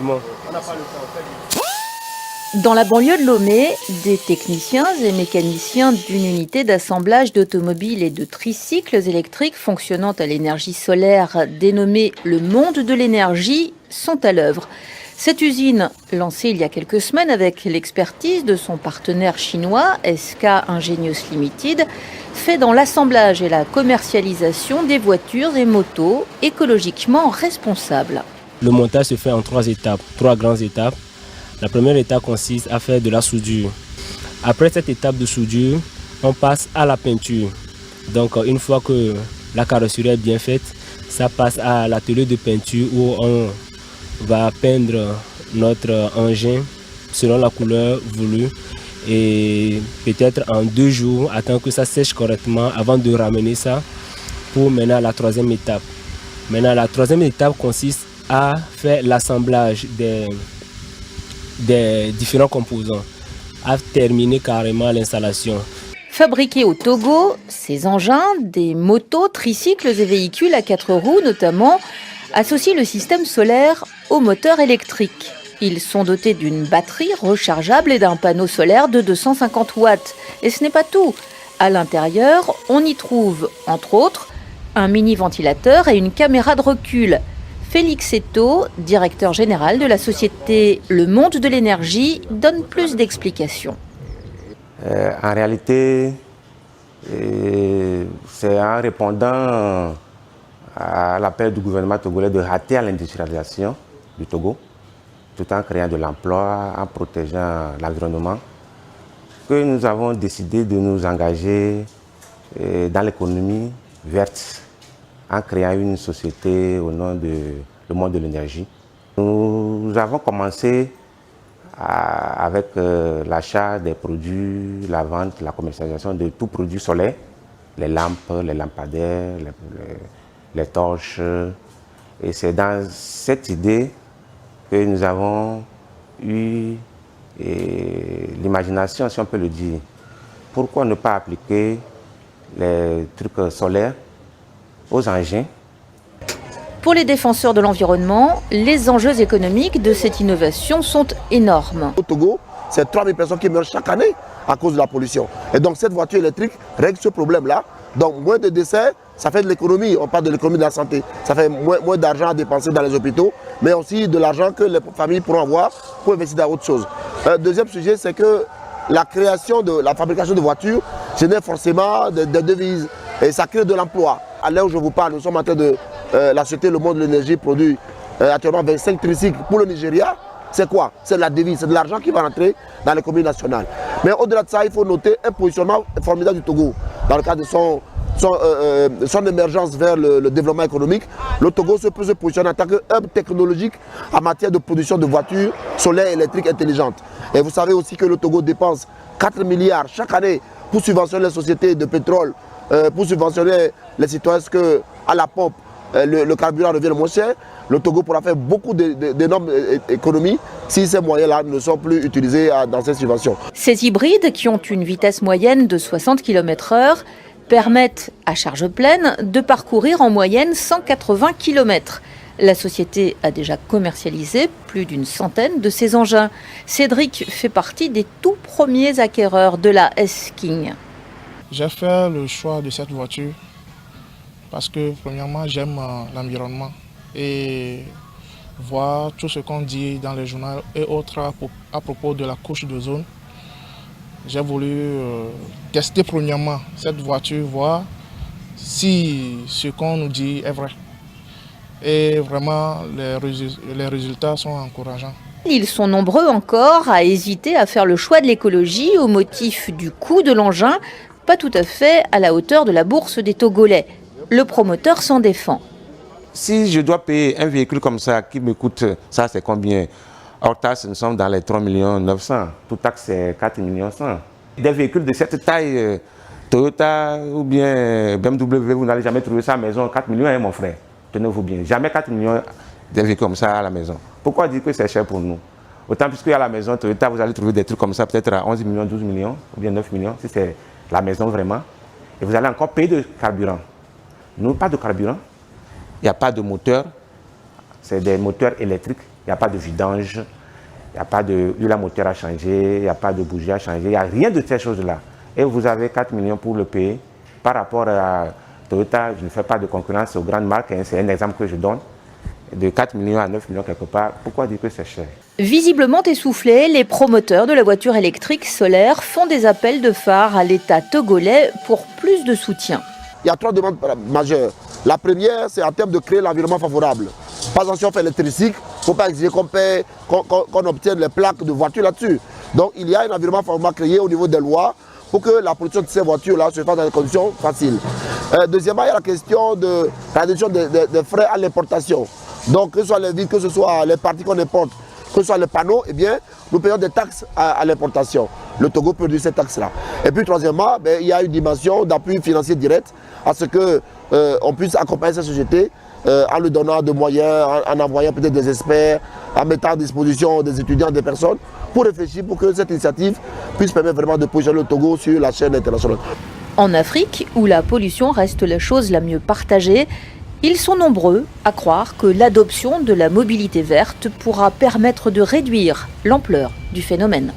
justement. Dans la banlieue de Lomé, des techniciens et mécaniciens d'une unité d'assemblage d'automobiles et de tricycles électriques fonctionnant à l'énergie solaire dénommée le Monde de l'énergie sont à l'œuvre. Cette usine, lancée il y a quelques semaines avec l'expertise de son partenaire chinois, SK Ingenious Limited, fait dans l'assemblage et la commercialisation des voitures et motos écologiquement responsables. Le montage se fait en 3 étapes, 3 grandes étapes. La première étape consiste à faire de la soudure. Après cette étape de soudure, on passe à la peinture. Donc une fois que la carrosserie est bien faite, ça passe à l'atelier de peinture où on va peindre notre engin selon la couleur voulue. Et peut-être en 2 jours, attendre que ça sèche correctement avant de ramener ça pour mener à la 3e étape. Maintenant, la 3e étape consiste à faire l'assemblage des différents composants, à terminer carrément l'installation. Fabriqués au Togo, ces engins, des motos, tricycles et véhicules à 4 roues notamment, associent le système solaire au moteur électrique. Ils sont dotés d'une batterie rechargeable et d'un panneau solaire de 250 watts. Et ce n'est pas tout. À l'intérieur, on y trouve, entre autres, un mini-ventilateur et une caméra de recul. Félix Eto, directeur général de la société Le Monde de l'énergie, donne plus d'explications. En réalité, c'est en répondant à l'appel du gouvernement togolais de rater à l'industrialisation du Togo, tout en créant de l'emploi, en protégeant l'environnement, que nous avons décidé de nous engager dans l'économie verte, en créant une société au nom de Le Monde de l'énergie. Nous avons commencé avec l'achat des produits, la vente, la commercialisation de tout produit solaire, les lampes, les lampadaires, les torches. Et c'est dans cette idée que nous avons eu l'imagination, si on peut le dire. Pourquoi ne pas appliquer les trucs solaires aux engins? Pour les défenseurs de l'environnement, les enjeux économiques de cette innovation sont énormes. Au Togo, c'est 3000 personnes qui meurent chaque année à cause de la pollution. Et donc cette voiture électrique règle ce problème-là. Donc moins de décès, ça fait de l'économie. On parle de l'économie de la santé. Ça fait moins d'argent à dépenser dans les hôpitaux, mais aussi de l'argent que les familles pourront avoir pour investir dans autre chose. Deuxième sujet, c'est que la création de la fabrication de voitures génère forcément des devises et ça crée de l'emploi. À l'heure où je vous parle, nous sommes en train de... la société Le Monde de l'énergie produit actuellement 25 tricycles pour le Nigeria. C'est quoi? C'est de la devise, c'est de l'argent qui va rentrer dans l'économie nationale. Mais au-delà de ça, il faut noter un positionnement formidable du Togo. Dans le cadre de son émergence vers le développement économique, le Togo peut se positionner en tant que hub technologique en matière de production de voitures solaires et électriques intelligentes. Et vous savez aussi que le Togo dépense 4 milliards chaque année pour subventionner les sociétés de pétrole, pour subventionner les citoyens, parce qu'à la pompe, le carburant revient moins cher. Le Togo pourra faire beaucoup d'énormes économies si ces moyens-là ne sont plus utilisés dans ces subventions. Ces hybrides, qui ont une vitesse moyenne de 60 km/h, permettent à charge pleine de parcourir en moyenne 180 km. La société a déjà commercialisé plus d'une centaine de ces engins. Cédric fait partie des tout premiers acquéreurs de la S-King. J'ai fait le choix de cette voiture parce que premièrement j'aime l'environnement et voir tout ce qu'on dit dans les journaux et autres à propos de la couche d'ozone. J'ai voulu tester premièrement cette voiture, voir si ce qu'on nous dit est vrai. Et vraiment les résultats sont encourageants. Ils sont nombreux encore à hésiter à faire le choix de l'écologie au motif du coût de l'engin, pas tout à fait à la hauteur de la bourse des Togolais. Le promoteur s'en défend. Si je dois payer un véhicule comme ça, qui me coûte, ça c'est combien? Hors taxe, nous sommes dans les 3 900 000. Tout taxe, c'est 4 100 000. Des véhicules de cette taille, Toyota ou bien BMW, vous n'allez jamais trouver ça à la maison. 4 millions, hein, mon frère. Tenez-vous bien. Jamais 4 millions de véhicules comme ça à la maison. Pourquoi dire que c'est cher pour nous? Autant puisque à la maison, Toyota, vous allez trouver des trucs comme ça, peut-être à 11 millions, 12 millions, ou bien 9 millions, si c'est la maison vraiment. Et vous allez encore payer de carburant. Nous, pas de carburant. Il n'y a pas de moteur. C'est des moteurs électriques. Il n'y a pas de vidange, il n'y a pas de l'huile à moteur à changer, il n'y a pas de bougie à changer, il n'y a rien de ces choses-là. Et vous avez 4 millions pour le payer. Par rapport à Toyota, je ne fais pas de concurrence aux grandes marques, hein, c'est un exemple que je donne. De 4 millions à 9 millions quelque part, pourquoi dire que c'est cher? Visiblement essoufflés, les promoteurs de la voiture électrique solaire font des appels de phare à l'État togolais pour plus de soutien. Il y a 3 demandes majeures. La première, c'est en termes de créer l'environnement favorable. Pas attention, on fait l'électrique, il ne faut pas exiger qu'on obtienne les plaques de voitures là-dessus. Donc il y a un environnement favorable créé au niveau des lois pour que la production de ces voitures-là se fasse dans des conditions faciles. Deuxièmement, il y a la question de la réduction des frais à l'importation. Donc que ce soit les vitres, que ce soit les parties qu'on importe, que ce soit les panneaux, eh bien, nous payons des taxes à l'importation. Le Togo produit ces taxes-là. Et puis troisièmement, il y a une dimension d'appui financier direct à ce qu'on puisse accompagner ces sociétés en leur donnant des moyens, en envoyant peut-être des experts, en mettant à disposition des étudiants, des personnes, pour réfléchir pour que cette initiative puisse permettre vraiment de positionner le Togo sur la chaîne internationale. En Afrique, où la pollution reste la chose la mieux partagée, ils sont nombreux à croire que l'adoption de la mobilité verte pourra permettre de réduire l'ampleur du phénomène.